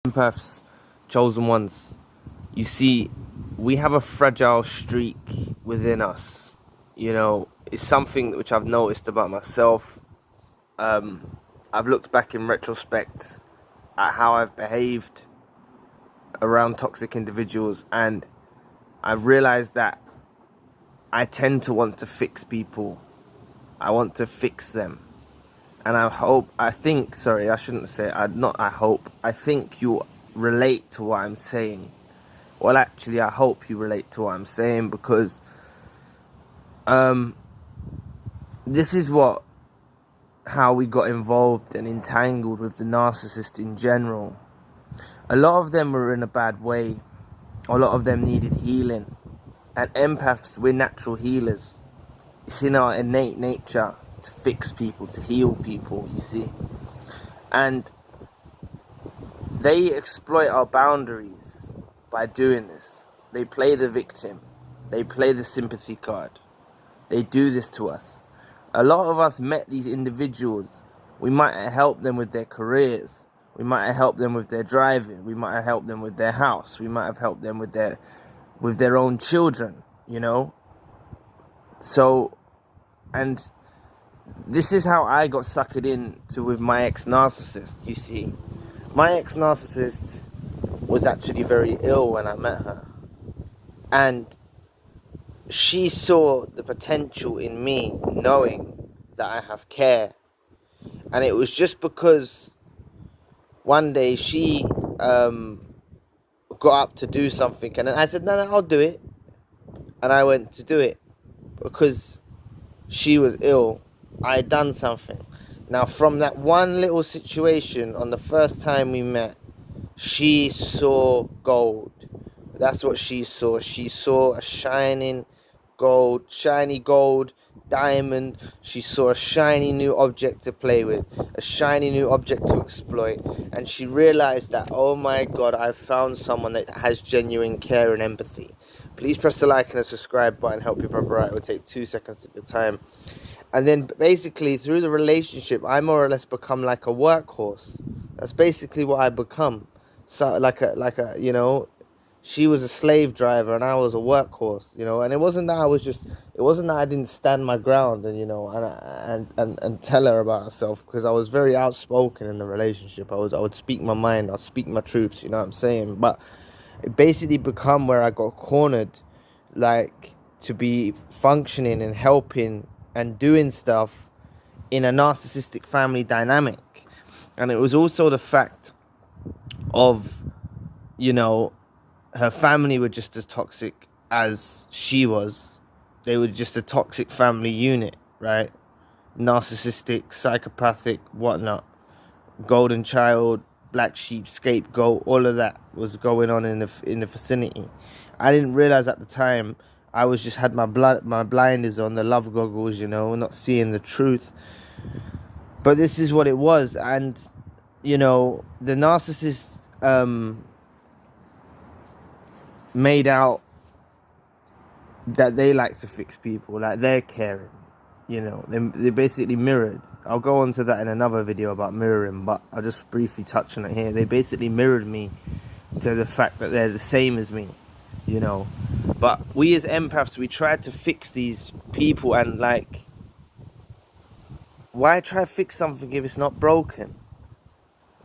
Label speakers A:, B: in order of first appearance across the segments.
A: Empaths, chosen ones. You see, we have a fragile streak within us. You know, it's something which I've noticed about myself. I've looked back in retrospect at how I've behaved around toxic individuals, and I've realized that I tend to want to fix people. I want to fix them. And I think you relate to what I'm saying. Well, actually, I hope you relate to what I'm saying, because this is how we got involved and entangled with the narcissist in general. A lot of them were in a bad way. A lot of them needed healing. And empaths, we're natural healers. It's in our innate nature to fix people, to heal people, you see. And they exploit our boundaries by doing this. They play the victim. They play the sympathy card. They do this to us. A lot of us met these individuals. We might have helped them with their careers. We might have helped them with their driving. We might have helped them with their house. We might have helped them with their own children, you know. So, and this is how I got suckered into with my ex-narcissist, you see. My ex-narcissist was actually very ill when I met her. And she saw the potential in me, knowing that I have care. And it was just because one day she got up to do something, and then I said, no, I'll do it. And I went to do it because she was ill. I had done something. Now, from that one little situation on the first time we met, she saw gold. That's what she saw. She saw a shiny gold diamond. She saw a shiny new object to play with, a shiny new object to exploit. And she realized that, oh my God, I've found someone that has genuine care and empathy. Please press the like and the subscribe button. Help your brother out. It will take 2 seconds of your time. And then basically through the relationship, I more or less become like a workhorse. That's basically what I become. So like a you know, she was a slave driver and I was a workhorse, you know. And it wasn't that I didn't stand my ground and, you know, and tell her about herself, because I was very outspoken in the relationship. I would speak my mind, I'd speak my truths, you know what I'm saying? But it basically become where I got cornered, like, to be functioning and helping and doing stuff in a narcissistic family dynamic. And it was also the fact of, you know, her family were just as toxic as she was. They were just a toxic family unit, right? Narcissistic, psychopathic, whatnot. Golden child, black sheep, scapegoat, all of that was going on in the vicinity. I didn't realize at the time. I was just had my blinders on, the love goggles, you know, not seeing the truth. But this is what it was. And, you know, the narcissist made out that they like to fix people, like they're caring, you know. They basically mirrored. I'll go on to that in another video about mirroring, but I'll just briefly touch on it here. They basically mirrored me to the fact that they're the same as me, you know. But we as empaths, we try to fix these people, and like, why try to fix something if it's not broken?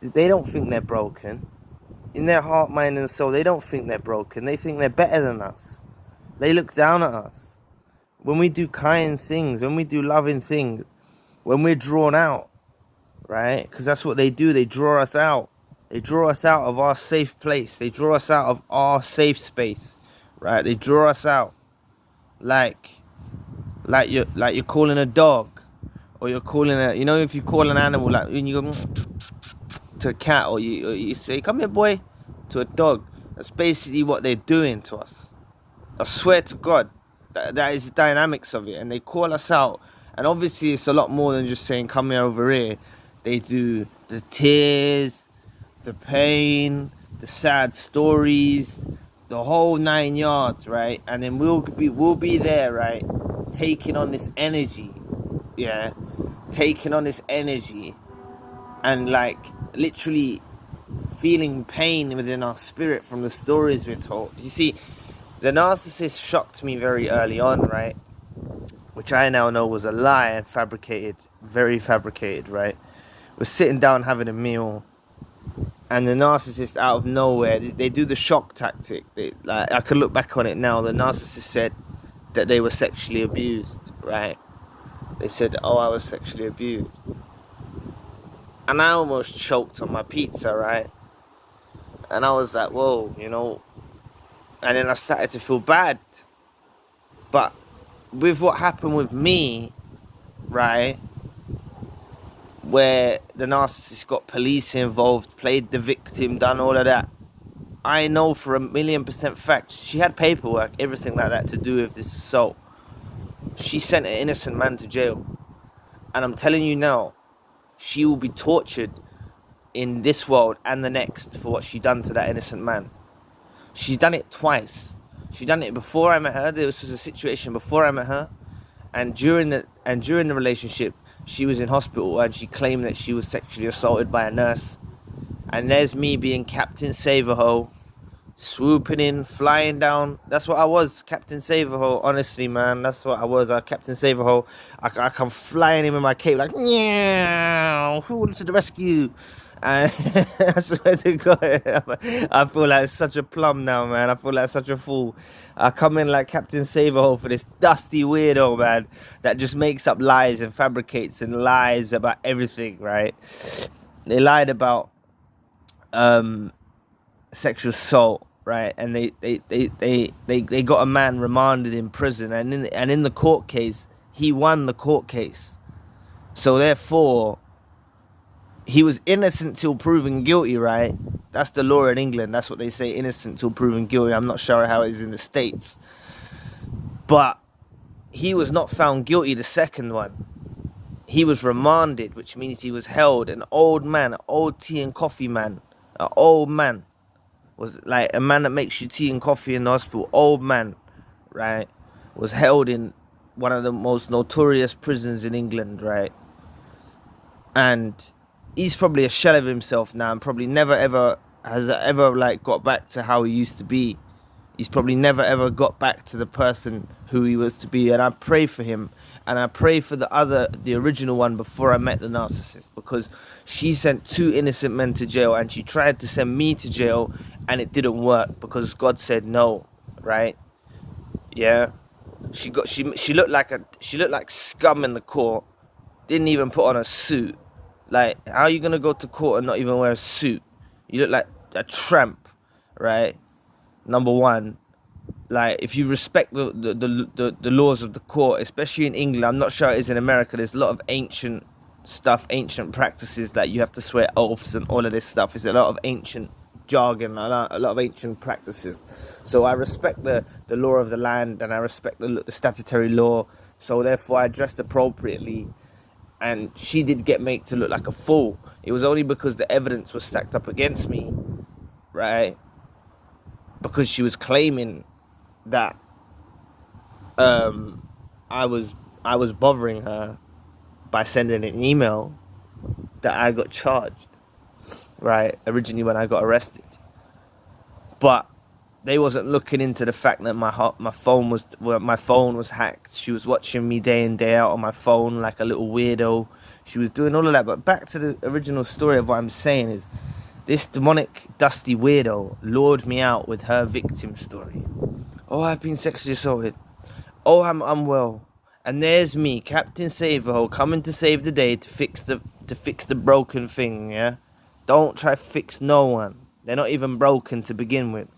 A: They don't think they're broken. In their heart, mind and soul, they don't think they're broken. They think they're better than us. They look down at us. When we do kind things, when we do loving things, when we're drawn out, right? Because that's what they do. They draw us out. They draw us out of our safe place. They draw us out of our safe space. Right, they draw us out like you're calling a dog, or you're calling you know, if you call an animal, like when you go to a cat, or you say, come here boy, to a dog. That's basically what they're doing to us. I swear to God, that is the dynamics of it. And they call us out, and obviously it's a lot more than just saying come here over here. They do the tears, the pain, the sad stories, the whole 9 yards, right? And then we'll be there, right, taking on this energy, taking on this energy, and like literally feeling pain within our spirit from the stories we're told. You see, the narcissist shocked me very early on, right? Which I now know was a lie and fabricated, very fabricated, right? We're sitting down having a meal, and the narcissist out of nowhere, they do the shock tactic. Like, I can look back on it now. The narcissist said that they were sexually abused, right? They said, oh, I was sexually abused. And I almost choked on my pizza, right? And I was like, whoa, you know. And then I started to feel bad. But with what happened with me, right, where the narcissist got police involved, played the victim, done all of that, I know for 1,000,000% fact she had paperwork, everything like that to do with this assault. She sent an innocent man to jail. And I'm telling you now, she will be tortured in this world and the next for what she done to that innocent man. She's done it twice. She done it before I met her. This was a situation before I met her, and during the relationship, she was in hospital and she claimed that she was sexually assaulted by a nurse. And there's me being Captain Save-A-Ho, swooping in, flying down. That's what I was, Captain Save-A-Ho. Honestly, man, that's what I was. Captain Save-A-Ho. I come flying in with my cape like, meow, who wants to the rescue? And I swear to God, I feel like such a plum now, man. I feel like such a fool. I come in like Captain Save-A-Ho for this dusty weirdo, man, that just makes up lies and fabricates and lies about everything, right? They lied about sexual assault, right? And they got a man remanded in prison, and in the court case, he won the court case. So therefore, he was innocent till proven guilty, right? That's the law in England. That's what they say, innocent till proven guilty. I'm not sure how it is in the States. But he was not found guilty the second one. He was remanded, which means he was held. An old man, an old tea and coffee man. An old man. Was like a man that makes you tea and coffee in the hospital. Old man, right? Was held in one of the most notorious prisons in England, right? And he's probably a shell of himself now, and probably never ever has like got back to how he used to be. He's probably never ever got back to the person who he was to be. And I pray for him, and I pray for the original one before I met the narcissist, because she sent 2 innocent men to jail, and she tried to send me to jail, and it didn't work because God said no, right? Yeah, she looked like scum in the court. Didn't even put on a suit. Like, how are you gonna go to court and not even wear a suit? You look like a tramp, right? Number one, like, if you respect the laws of the court, especially in England, I'm not sure it is in America. There's a lot of ancient stuff, ancient practices, like you have to swear oaths and all of this stuff. It's a lot of ancient jargon, a lot of ancient practices. So I respect the law of the land, and I respect the statutory law. So therefore, I dressed appropriately. And she did get made to look like a fool. It was only because the evidence was stacked up against me, right? Because she was claiming that I was bothering her by sending an email, that I got charged, right? Originally when I got arrested. But they wasn't looking into the fact that my phone was hacked. She was watching me day in, day out on my phone like a little weirdo. She was doing all of that. But back to the original story of what I'm saying is, this demonic, dusty weirdo lured me out with her victim story. Oh, I've been sexually assaulted. Oh, I'm unwell. And there's me, Captain Save-A-Ho, coming to save the day to fix the broken thing, yeah? Don't try to fix no one. They're not even broken to begin with.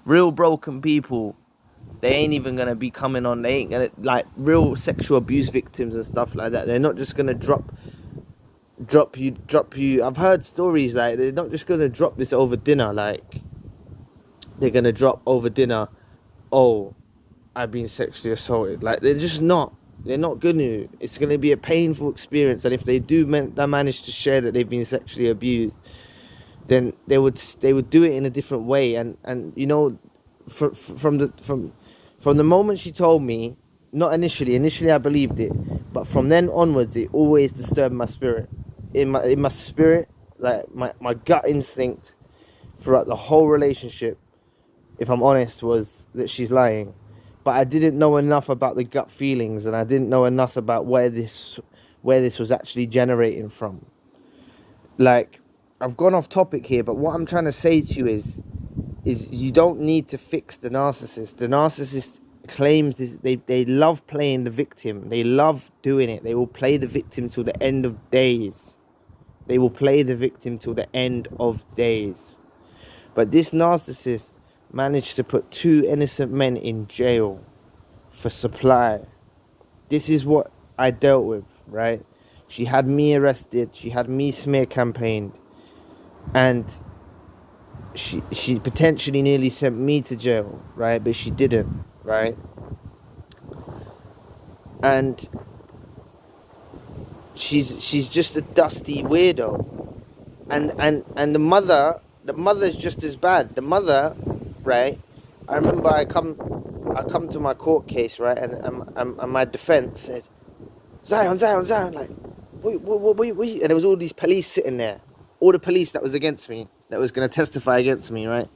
A: Real broken people, they ain't even gonna be coming on. They ain't gonna, like, real sexual abuse victims and stuff like that. They're not just gonna drop you. I've heard stories like they're not just gonna drop this over dinner. Like, they're gonna drop over dinner, oh, I've been sexually assaulted. Like, they're just not. They're not gonna. It's gonna be a painful experience. And if they do manage to share that they've been sexually abused, then they would do it in a different way. And you know, from the moment she told me, not initially I believed it, but from then onwards it always disturbed my spirit. In my spirit, like my gut instinct throughout the whole relationship, if I'm honest, was that she's lying. But I didn't know enough about the gut feelings, and I didn't know enough about where this was actually generating from. Like, I've gone off topic here, but what I'm trying to say to you is you don't need to fix the narcissist. The narcissist claims this, they love playing the victim. They love doing it. They will play the victim till the end of days. They will play the victim till the end of days. But this narcissist managed to put 2 innocent men in jail for supply. This is what I dealt with, right? She had me arrested. She had me smear campaigned. And she potentially nearly sent me to jail, right? But she didn't, right? And she's just a dusty weirdo. And the mother's just as bad. The mother, right? I remember I come to my court case, right? And my defense said, Zion, like, wait. And there was all these police sitting there. All the police that was against me, that was going to testify against me, right?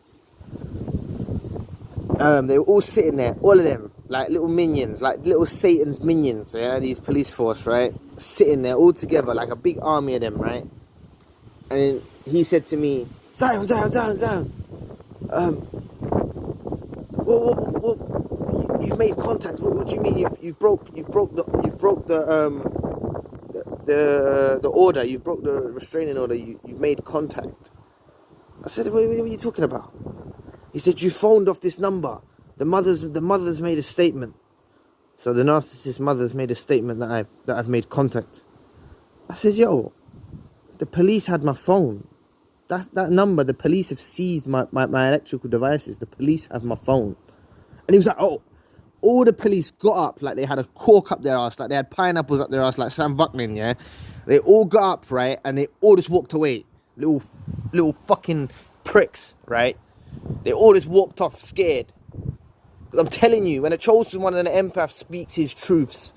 A: They were all sitting there, all of them, like little minions, like little Satan's minions, yeah? These police force, right? Sitting there all together, like a big army of them, right? And then he said to me, Zion. You've made contact. What do you mean? You've broke the order. You broke the restraining order. You've made contact. I said, what are you talking about? He said, you phoned off this number. The mother's made a statement. So the narcissist mother's made a statement that I've made contact. I said, yo, the police had my phone. That number, the police have seized my electrical devices. The police have my phone. And he was like, oh, all the police got up like they had a cork up their ass, like they had pineapples up their ass, like Sam Buckland, yeah? They all got up, right? And they all just walked away. Little fucking pricks, right? They all just walked off scared. Because I'm telling you, when a chosen one and an empath speaks his truths,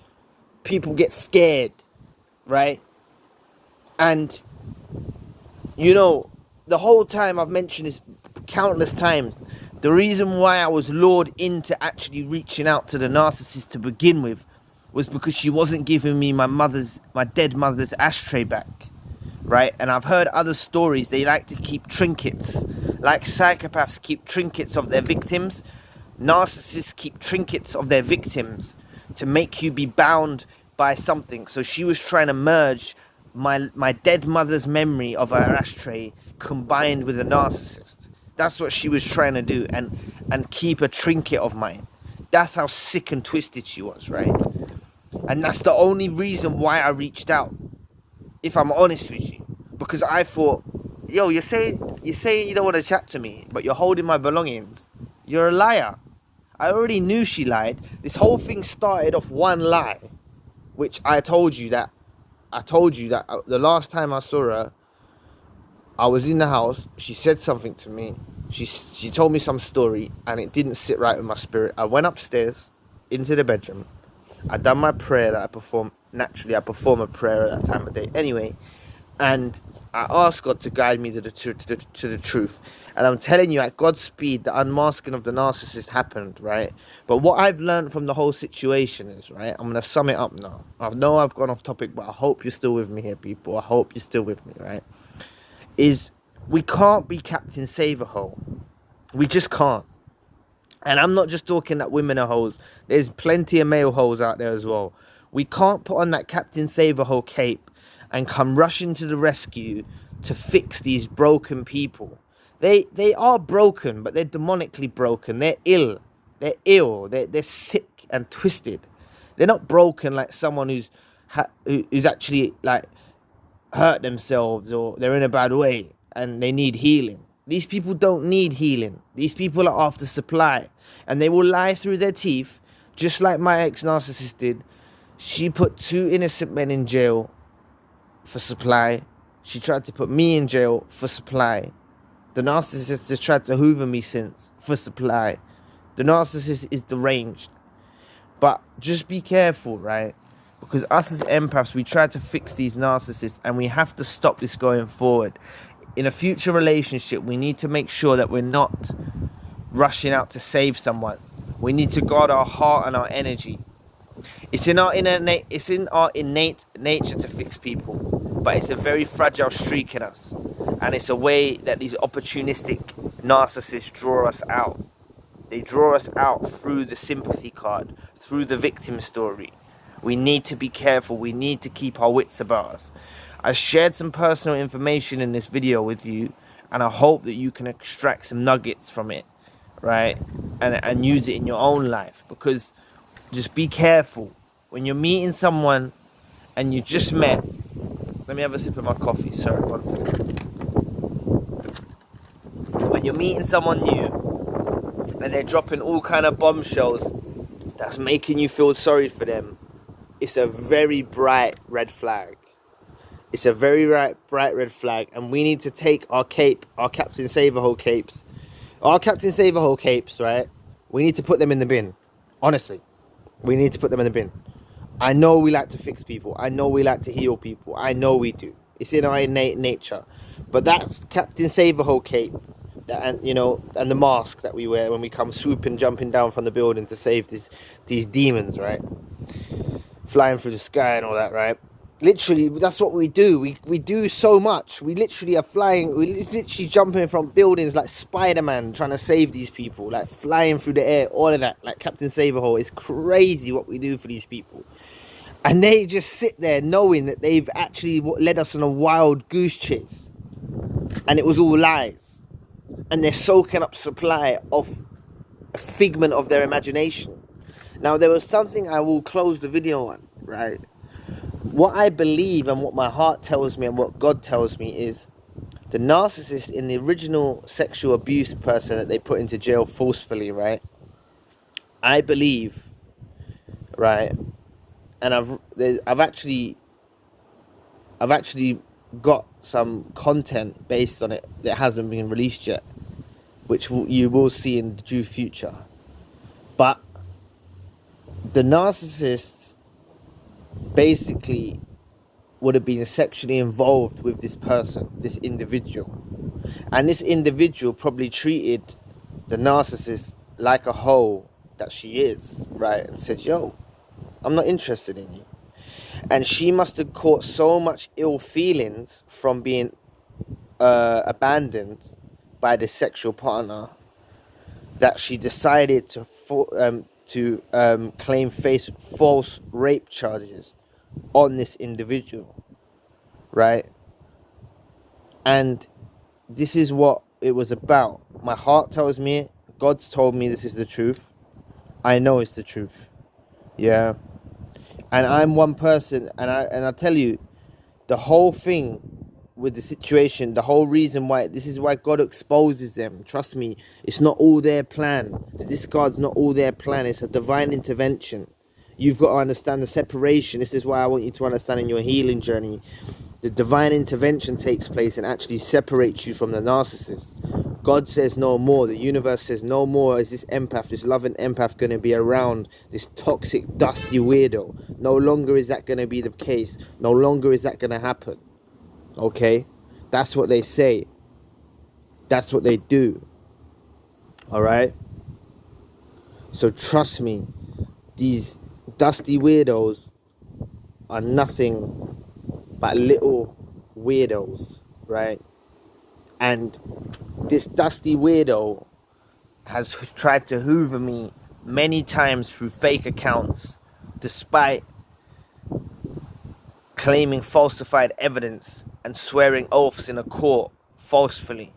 A: people get scared, right? And, you know, the whole time I've mentioned this countless times, the reason why I was lured into actually reaching out to the narcissist to begin with was because she wasn't giving me my dead mother's ashtray back, right? And I've heard other stories. They like to keep trinkets, like psychopaths keep trinkets of their victims. Narcissists keep trinkets of their victims to make you be bound by something. So she was trying to merge my dead mother's memory of her ashtray combined with a narcissist. That's what she was trying to do, and keep a trinket of mine. That's how sick and twisted she was, right? And that's the only reason why I reached out, if I'm honest with you. Because I thought, yo, you're saying you don't want to chat to me, but you're holding my belongings. You're a liar. I already knew she lied. This whole thing started off one lie, which I told you that the last time I saw her, I was in the house. She said something to me. She told me some story, and it didn't sit right with my spirit. I went upstairs into the bedroom. I done my prayer that I perform. Naturally, I perform a prayer at that time of day anyway. And I asked God to guide me to the truth. And I'm telling you, at God's speed, the unmasking of the narcissist happened, right? But what I've learned from the whole situation is, right, I'm going to sum it up now. I know I've gone off topic, but I hope you're still with me here, people. I hope you're still with me, right? Is we can't be Captain Save-A-Hole. We just can't. And I'm not just talking that women are hoes. There's plenty of male hoes out there as well. We can't put on that Captain Save-A-Hole cape and come rushing to the rescue to fix these broken people. They are broken, but they're demonically broken. They're ill. They're sick and twisted. They're not broken like someone who's actually like hurt themselves, or they're in a bad way and they need healing. These people don't need healing. These people are after supply, and they will lie through their teeth, just like my ex-narcissist did. She put 2 innocent men in jail for supply. She tried to put me in jail for supply. The narcissist has tried to hoover me since for supply. The narcissist is deranged. But just be careful, right? Because us as empaths, we try to fix these narcissists, and we have to stop this going forward. in a future relationship, we need to make sure that we're not rushing out to save someone. We need to guard our heart and our energy. It's in our innate nature to fix people, but it's a very fragile streak in us, and it's a way that these opportunistic narcissists draw us out. They draw us out through the sympathy card, through the victim story. We need to be careful. We need to keep our wits about us. I shared some personal information in this video with you, and I hope that you can extract some nuggets from it, right? And use it in your own life, because just be careful when you're meeting someone and you just met. Let me have a sip of my coffee. Sorry, 1 second. When you're meeting someone new and they're dropping all kind of bombshells that's making you feel sorry for them, it's a very bright red flag. It's a very bright red flag, and we need to take our cape, our Captain Saverhole capes, right? We need to put them in the bin. Honestly, we need to put them in the bin. I know we like to fix people. I know we like to heal people. I know we do. It's in our innate nature. But that's Captain Saverhole cape, and the mask that we wear when we come jumping down from the building to save these demons, right? Flying through the sky and all that, right? Literally, that's what we do. We do so much. We literally are flying. We're literally jumping from buildings like Spider-Man, trying to save these people, like flying through the air, all of that, like Captain Saverhole. It's crazy what we do for these people. And they just sit there knowing that they've actually led us on a wild goose chase. And it was all lies. And they're soaking up supply of a figment of their imagination. Now, there was something I will close the video on, right? What I believe and what my heart tells me and what God tells me is the narcissist in the original sexual abuse person that they put into jail forcefully, right? I believe, right? And I've actually got some content based on it that hasn't been released yet, which you will see in the due future. But the narcissists basically would have been sexually involved with this person, this individual. And this individual probably treated the narcissist like a hoe that she is, right? And said, yo, I'm not interested in you. And she must have caught so much ill feelings from being abandoned by the sexual partner that she decided to claim false rape charges on this individual, right? And this is what it was about. My heart tells me it. God's told me this is the truth. I know it's the truth. Yeah. And I'm one person, and I tell you, the whole thing with the situation, the whole reason why, this is why God exposes them. Trust me, it's not all their plan. The discard's not all their plan. It's a divine intervention. You've got to understand the separation. This is why I want you to understand in your healing journey. The divine intervention takes place and actually separates you from the narcissist. God says no more. The universe says no more. Is this empath, this loving empath, going to be around this toxic, dusty weirdo? No longer is that going to be the case. No longer is that going to happen. Okay? That's what they say. That's what they do. Alright? So trust me, these dusty weirdos are nothing but little weirdos, right? And this dusty weirdo has tried to hoover me many times through fake accounts, despite claiming falsified evidence and swearing oaths in a court falsely.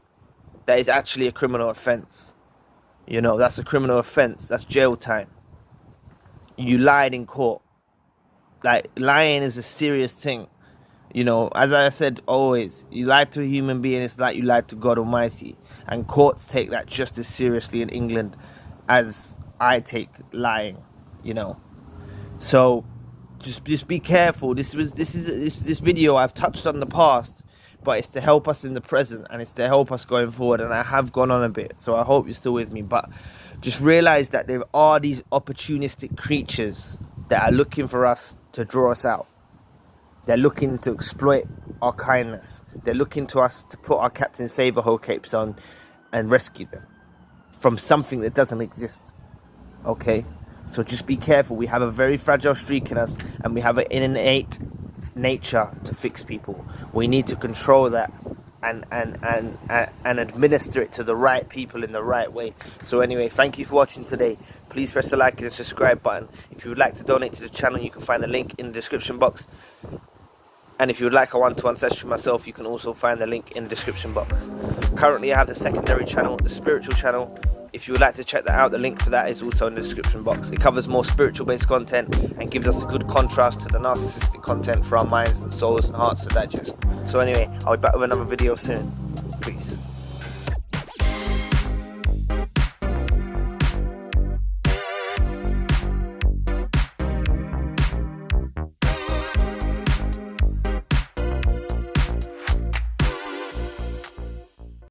A: That is actually a criminal offense. You know, that's a criminal offense. That's jail time. You lied in court. Like, lying is a serious thing. You know, as I said always, you lie to a human being, it's like you lied to God Almighty. And courts take that just as seriously in England as I take lying, you know. So just be careful. This video I've touched on the past, but it's to help us in the present, and it's to help us going forward. And I have gone on a bit, so I hope you're still with me. But just realize that there are these opportunistic creatures that are looking for us to draw us out. They're looking to exploit our kindness. They're looking to us to put our Captain Save-A-Ho capes on and rescue them from something that doesn't exist. Okay? So just be careful. We have a very fragile streak in us, and we have an innate nature to fix people. We need to control that and administer it to the right people in the right way. So anyway, thank you for watching today. Please press the like and subscribe button. If you would like to donate to the channel, you can find the link in the description box. And if you would like a one-to-one session with myself, you can also find the link in the description box. Currently I have the secondary channel, the spiritual channel. If you would like to check that out, the link for that is also in the description box. It covers more spiritual based content and gives us a good contrast to the narcissistic content for our minds and souls and hearts to digest. So anyway, I'll be back with another video soon.